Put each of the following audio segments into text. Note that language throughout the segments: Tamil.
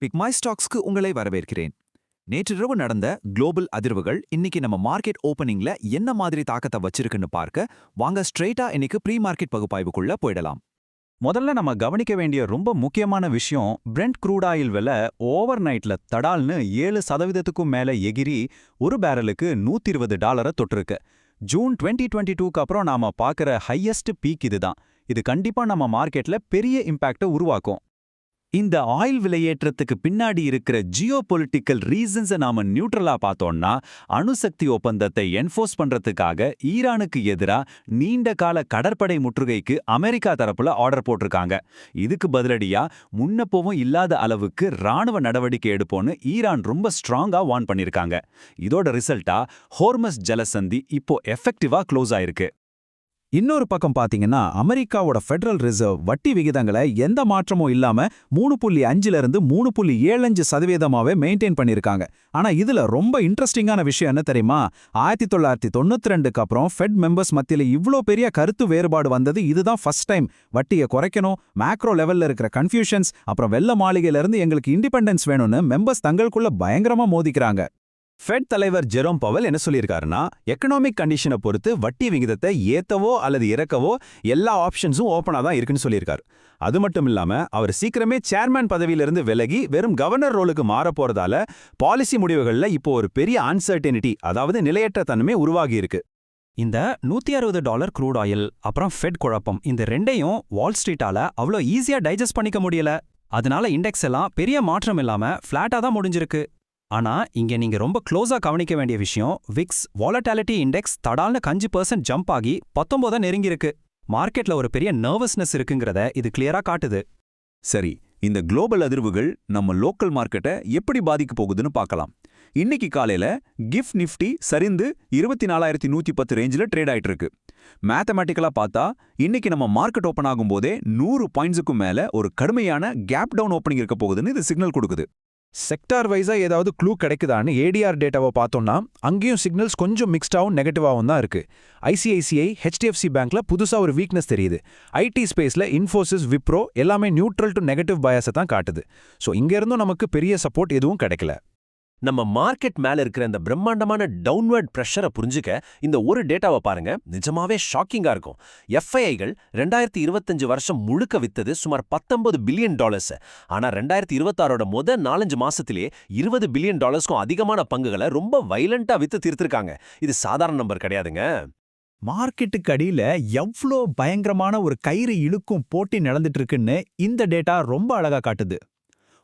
பிக்மை ஸ்டாக்ஸ்க்கு உங்களை வரவேற்கிறேன். நேற்றிரவு நடந்த குளோபல் அதிர்வுகள் இன்னைக்கு நம்ம மார்க்கெட் ஓப்பனிங்ல என்ன மாதிரி தாக்கத்தை வச்சிருக்குன்னு பார்க்க வாங்க ஸ்ட்ரெயிட்டா இன்னைக்கு ப்ரீ மார்க்கெட் பகுப்பாய்வுக்குள்ள போயிடலாம். முதல்ல நம்ம கவனிக்க வேண்டிய ரொம்ப முக்கியமான விஷயம், பிரெண்ட் க்ரூட் ஆயில் விலை ஓவர் நைட்ல தடால்னு 7% மேல எகிரி ஒரு பேரலுக்கு $120 தொட்டிருக்கு. ஜூன் 2022க்கு அப்புறம் நாம பார்க்குற ஹையஸ்ட் பீக் இதுதான். இது கண்டிப்பா நம்ம மார்க்கெட்ல பெரிய இம்பாக்டை உருவாக்கும். இந்த ஆயில் விலையேற்றத்துக்கு பின்னாடி இருக்கிற ஜியோபொலிட்டிக்கல் ரீசன்ஸை நாம நியூட்ரலா பார்த்தோம்னா, அணுசக்தி ஒப்பந்தத்தை என்ஃபோர்ஸ் பண்றதுக்காக ஈரானுக்கு எதிரா நீண்ட கால கடற்படை முற்றுகைக்கு அமெரிக்கா தரப்புல ஆர்டர் போட்டிருக்காங்க. இதுக்கு பதிலடியா முன்னப்பவும் இல்லாத அளவுக்கு ராணுவ நடவடிக்கை எடுப்போன்னு ஈரான் ரொம்ப ஸ்ட்ராங்கா வார்ன் பண்ணிருக்காங்க. இதோட ரிசல்ட்டா ஹோர்மஸ் ஜலசந்தி இப்போ எஃபெக்டிவா க்ளோஸ் ஆயிருக்கு. இன்னொரு பக்கம் பாத்தீங்கன்னா, அமெரிக்காவோட ஃபெடரல் ரிசர்வ் வட்டி விகிதங்களை எந்த மாற்றமும் இல்லாம 3.5லிருந்து 3.75%ஆவே மெயின்டைன் பண்ணிருக்காங்க. ஆனா இதுல ரொம்ப இன்ட்ரெஸ்டிங்கான விஷயம் என்ன தெரியுமா? 1992க்கு அப்புறம் ஃபெட் மெம்பர்ஸ் மத்தியில இவ்ளோ பெரிய கருத்து வேறுபாடு வந்தது இதுதான் ஃபர்ஸ்ட் டைம். வட்டியை குறைக்கணும், மேக்ரோ லெவல்ல இருக்கிற கன்ஃபியூஷன்ஸ், அப்புறம் வெள்ள மாளிகையில இருந்து எங்களுக்கு இண்டிபெண்டன்ஸ் வேணும்னு மெம்பர்ஸ் தங்களுக்குள்ள பயங்கரமா மோதிக்கிறாங்க. ஃபெட் தலைவர் ஜெரோம் பவல் என்ன சொல்லியிருக்காருன்னா, எக்கனாமிக் கண்டிஷனை பொறுத்து வட்டி விகிதத்தை ஏத்தவோ அல்லது இறக்கவோ எல்லா ஆப்ஷன்ஸும் ஓப்பனா தான் இருக்குன்னு சொல்லியிருக்காரு. அது மட்டும் இல்லாம அவர் சீக்கிரமே சேர்மேன் பதவியிலிருந்து விலகி வெறும் கவர்னர் ரோலுக்கு மாற போறதால பாலிசி முடிவுகள்ல இப்போ ஒரு பெரிய அன்சர்டனிட்டி, அதாவது நிலையற்ற தன்மை உருவாகி இருக்கு. இந்த $160 க்ரூட் ஆயில் அப்புறம் ஃபெட் குழப்பம், இந்த ரெண்டையும் வால் ஸ்ட்ரீட்டால அவ்வளோ ஈஸியா டைஜஸ்ட் பண்ணிக்க முடியல. அதனால இண்டெக்ஸ் எல்லாம் பெரிய மாற்றம் இல்லாம ஃபிளாட்டா தான் முடிஞ்சிருக்கு. ஆனா இங்க நீங்க ரொம்ப க்ளோஸா கவனிக்க வேண்டிய விஷயம், விக்ஸ் வாலட்டாலிட்டி இண்டெக்ஸ் தடால்னு 5% ஜம்ப் ஆகி 19 நெருங்கியிருக்கு. மார்க்கெட்ல ஒரு பெரிய நர்வஸ்னஸ் இருக்குங்கிறத இது கிளியரா காட்டுது. சரி, இந்த குளோபல் அதிர்வுகள் நம்ம லோக்கல் மார்க்கெட்டை எப்படி பாதிக்க போகுதுன்னு பார்க்கலாம். இன்னைக்கு காலையில கிஃப்ட் நிஃப்டி சரிந்து 24,110 ரேஞ்சில் ட்ரேட் ஆயிட்டு இருக்கு. மேத்தமேட்டிக்கலா பார்த்தா இன்னைக்கு நம்ம மார்க்கெட் ஓப்பன் ஆகும்போதே 100 பாயிண்ட்ஸுக்கும் மேல ஒரு கடுமையான கேப் டவுன் ஓப்பனிங் இருக்க போகுதுன்னு இது சிக்னல் கொடுக்குது. செக்டார் வைஸா ஏதாவது க்ளூ கிடைக்குதான்னு ஏடிஆர் டேட்டாவை பார்த்தோம்னா அங்கேயும் சிக்னல்ஸ் கொஞ்சம் மிக்ஸ்டாகவும் நெகட்டிவாகவும் தான் இருக்கு. ஐசிஐசிஐ, ஹெச்டிஎஃப்சி பேங்க்ல புதுசா ஒரு வீக்னஸ் தெரியுது. ஐடி ஸ்பேஸ்ல இன்ஃபோசிஸ், விப்ரோ எல்லாமே நியூட்ரல் டு நெகட்டிவ் பயாஸை தான் காட்டுது. ஸோ இங்க இருந்தும் நமக்கு பெரிய சப்போர்ட் எதுவும் கிடைக்கல. நம்ம மார்க்கெட் மேல இருக்கிற இந்த பிரம்மாண்டமான டவுன்வர்ட் பிரஷரை புரிஞ்சுக்க இந்த ஒரு டேட்டாவை பாருங்க, நிஜமாவே ஷாக்கிங்கா இருக்கும். எஃப்ஐஐகள் 2025 வருஷம் முழுக்க வித்தது சுமார் $19 பில்லியன். ஆனா 2026ஓட முதல் 4-5 மாசத்திலேயே $20 பில்லியன் அதிகமான பங்குகளை ரொம்ப வைலண்டா வித்து தீர்த்திருக்காங்க. இது சாதாரண நம்பர் கிடையாதுங்க. மார்க்கெட்டுக்கு அடியில எவ்வளோ பயங்கரமான ஒரு கயிறு இழுக்கும் போட்டி நடந்துட்டு இருக்குன்னு இந்த டேட்டா ரொம்ப அழகா காட்டுது.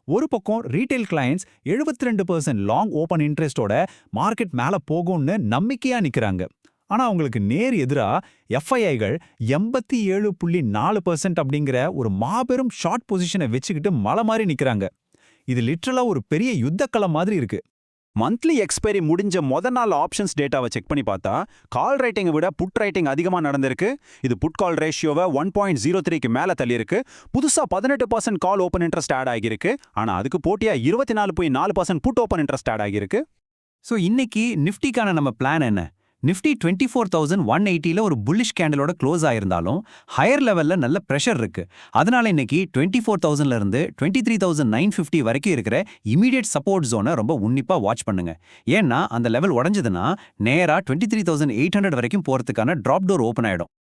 ஒரு பக்கம் ரீட்டைல் கிளையன்ட்ஸ் 72% லாங் ஓப்பன் இன்ட்ரெஸ்டோட மார்க்கெட் மேல போகும்னு நம்பிக்கையா நிக்கிறாங்க. ஆனா அவங்களுக்கு நேர் எதிரா எஃப்ஐஐகள் 87.4% அப்படிங்கிற ஒரு மாபெரும் ஷார்ட் பொசிஷனை வச்சுக்கிட்டு மலை மாதிரி நிக்கிறாங்க. இது லிட்ரலா ஒரு பெரிய யுத்தக்களம் மாதிரி இருக்கு. மந்த்லி எக்ஸ்பைரி முடிஞ்ச நாள் ஆப்ஷன்ஸ் டேட்டாவை செக் பண்ணி பார்த்தா கால் ரைட்டிங்கை விட புட் ரைட்டிங் அதிகமா நடந்திருக்கு. இது புட் கால் ரேஷியோவை 1.03க்கு மேல தள்ளியிருக்கு. புதுசா 18% கால் ஓப்பன் இன்ட்ரெஸ்ட் ஆட் ஆகியிருக்கு. ஆனா அதுக்கு போட்டியா 24.4% புட் ஓப்பன் இன்ட்ரெஸ்ட் ஆட் ஆகியிருக்கு. ஸோ இன்னைக்கு நிஃப்டிக்கான நம்ம பிளான் என்ன? நிஃப்டி 24,180ல ஒரு புல்லிஷ் கேண்டலோட க்ளோஸ் ஆயிருந்தாலும் ஹையர் லெவல்ல நல்ல ப்ரெஷர் இருக்கு. அதனால இன்னைக்கு 24,000ல இருந்து 23,950 வரைக்கும் இருக்கிற இமீடியட் சப்போர்ட் ஜோனை ரொம்ப உன்னிப்பா வாட்ச் பண்ணுங்க. ஏன்னா அந்த லெவல் உடஞ்சதுன்னா நேரா 23,800 வரைக்கும் போறதுக்கான டிராப் டோர் ஓப்பன் ஆயிடும்.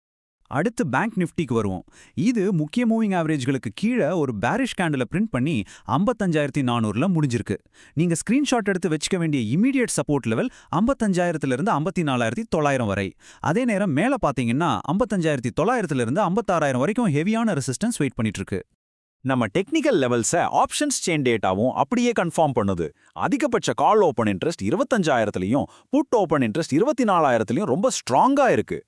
அடுத்து பேங்க் நிஃப்டிக்கு வருவோம். இது முக்கிய மூவிங் ஆவரேஜ்களுக்கு கீழே ஒரு பேரிஷ் கேண்டில் பிரிண்ட் பண்ணி 55,400ல முடிஞ்சிருக்கு. நீங்க ஸ்கிரீன்ஷாட் எடுத்து வச்சுக்க வேண்டிய இமீடியட் சப்போர்ட் லெவல் 55,000லிருந்து 54,900 வரை. அதே நேரம் மேல பாத்தீங்கன்னா 55,900லிருந்து 56,000 வரைக்கும் ஹெவியான ரெசிஸ்டன்ஸ் வெயிட் பண்ணிட்டு இருக்கு. நம்ம டெக்னிக்கல் லெவல்ஸை ஆப்ஷன்ஸ் செயின் டேட்டாவும் அப்படியே கன்ஃபார்ம் பண்ணுது. அதிகபட்ச கால் ஓப்பன் இன்ட்ரெஸ்ட் 25,000லையும் புட் ஓப்பன் இன்ட்ரெஸ்ட் 24,000லையும் ரொம்ப ஸ்ட்ராங்கா இருக்கு.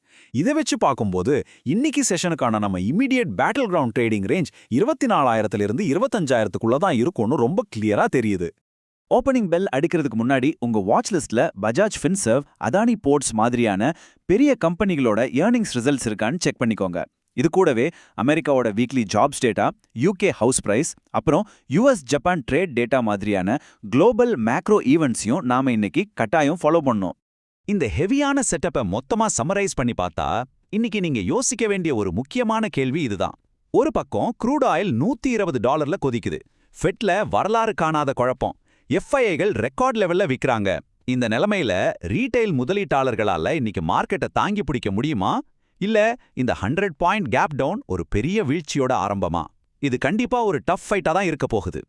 இதை வச்சு பார்க்கும்போது இன்னைக்கு செஷனுக்கான நம்ம immediate battleground trading range 24,000லிருந்து 25,000க்குள்ள தான் இருக்கும்னு ரொம்ப கிளியரா தெரியுது. ஓப்பனிங் பெல் அடிக்கிறதுக்கு முன்னாடி உங்க வாட்ச் லிஸ்ட்ல பஜாஜ் ஃபின்சர்வ், அதானி போர்ட்ஸ் மாதிரியான பெரிய கம்பெனிகளோட ஏர்னிங்ஸ் ரிசல்ட்ஸ் இருக்கான்னு செக் பண்ணிக்கோங்க. இது கூடவே அமெரிக்காவோட weekly jobs data, UK house price, அப்புறம் யுஎஸ் ஜப்பான் ட்ரேட் டேட்டா மாதிரியான குளோபல் மேக்ரோ ஈவெண்ட்ஸையும் நாம இன்னைக்கு கட்டாயம் ஃபாலோ பண்ணோம். இந்த ஹெவியான செட்டப்பை மொத்தமா சம்மரைஸ் பண்ணி பார்த்தா இன்னைக்கு நீங்க யோசிக்க வேண்டிய ஒரு முக்கியமான கேள்வி இதுதான். ஒரு பக்கம் க்ரூட் ஆயில் $120ல கொதிக்குது. ஃபெட்ல வரலாறு காணாத குழப்பம். எஃப்ஐஐகள் ரெக்கார்ட் லெவல்ல விக்கிறாங்க. இந்த நிலைமையில ரீட்டைல் முதலீட்டாளர்களால இன்னைக்கு மார்க்கெட்டை தாங்கி பிடிக்க முடியுமா? இல்ல இந்த 100 பாயிண்ட் கேப் டவுன் ஒரு பெரிய வீழ்ச்சியோட ஆரம்பமா? இது கண்டிப்பா ஒரு டஃப் ஃபைட்டா தான் இருக்க போகுது.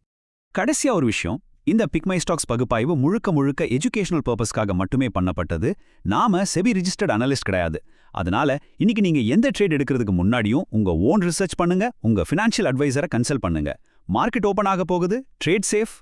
கடைசியா ஒரு விஷயம், இந்த பிக்மை ஸ்டாக்ஸ் பகுப்பாய்வு முழுக்க முழுக்க எஜுகேஷனல் பர்பஸ்க்காக மட்டுமே பண்ணப்பட்டது. நாம செபி ரிஜிஸ்டர்ட் அனலிஸ்ட் கிடையாது. அதனால இன்னைக்கு நீங்க எந்த ட்ரேட் எடுக்கிறதுக்கு முன்னாடியும் உங்க ஓன் ரிசர்ச் பண்ணுங்க, உங்க ஃபினான்ஷியல் அட்வைசரை கன்சல்ட் பண்ணுங்க. மார்க்கெட் ஓபன் ஆக போகுது. Trade safe.